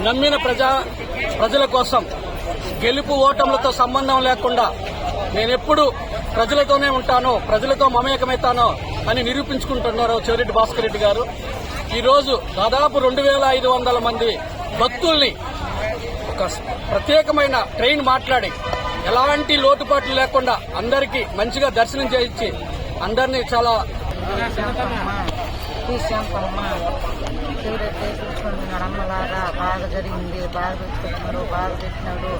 నమ్మిన ప్రజల కోసం గెలుపు ఓటములతో సంబంధం లేకుండా నేనెప్పుడు ప్రజలతోనే ఉంటానో, ప్రజలతో మమేకమవుతానో అని నిరూపించుకుంటున్నారు చెవిరెడ్డి భాస్కర్ రెడ్డి గారు. ఈరోజు దాదాపు 2500 మంది భక్తుల్ని ఒక ప్రత్యేకమైన ట్రైన్ మాట్లాడి ఎలాంటి లోటుపాట్లు లేకుండా అందరికీ మంచిగా దర్శనం చేయించి అందరినీ చాలా అమ్మలాగా బాగా జరిగింది, బాగా తెచ్చుకుంటున్నారు, బాగా తెచ్చినాడు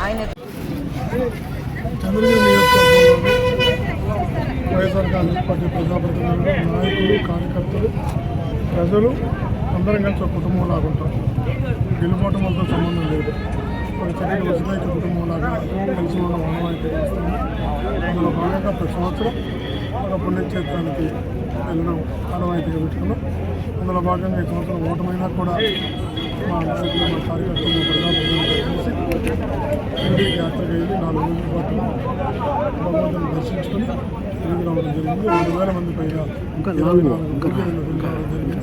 ఆయన. చంద్రగిరి నియోజకవర్గంలోని వైఎస్ఆర్ కాంగ్రెస్ పార్టీ ప్రజాప్రతినిధులు, నాయకులు, కార్యకర్తలు, ప్రజలు అందరం కలిసి ఒక కుటుంబం లాగా ఉంటాం. గెలుపోవటం వల్ల సంబంధం లేదు. ఒక చక్కటి వసతైక కుటుంబం లాగా కలిసి ఉన్న ఆనవాయితీ వస్తుంది. అందులో భాగంగా ప్రతి సంవత్సరం ఒక పుణ్యక్షేత్రానికి వెళ్ళడం ఆనవాయితీగా పెట్టుకున్నాం. అందులో భాగంగా ఈ సంవత్సరం ఓటమైనా కూడా మా నాయకులు, మా కార్యకర్తలు, ప్రజాప్రతినిధులు కలిసి యాత్రకు వెళ్ళి 4 రోజుల పాటు భగవంతుని దర్శించుకుని తిరిగి రావడం జరిగింది. 2000 మంది పైగా 24 రావడం జరిగింది.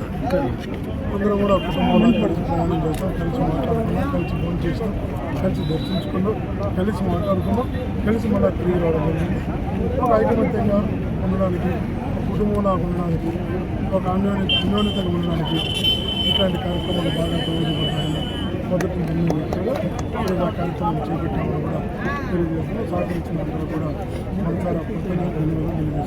అందరం కూడా కుటుంబంలో కలిసి ప్రయాణం చేస్తాం, కలిసి మాట్లాడుకున్నాం, కలిసి ఫోన్ చేస్తాం, కలిసి దర్శించుకున్నాం, కలిసి మాట్లాడుకున్నాం, కలిసి మళ్ళీ తిరిగి రావడం జరిగింది. ఒక ఐకమత్యంగా ఉండడానికి, ఒక కుటుంబంలో ఉండడానికి, ఒక అన్యోన్యతగా ఉండడానికి ఇట్లాంటి కార్యక్రమాలు బాగా ప్రయోజనపడతాయని మొదటి వ్యక్తులు ఈరోజు ఆ కార్యక్రమం చేపట్టామని కూడా తెలియజేస్తున్నాం. సహకరించినందుకు కూడా మనసారా కృతజ్ఞతలు తెలియజేస్తున్నాం.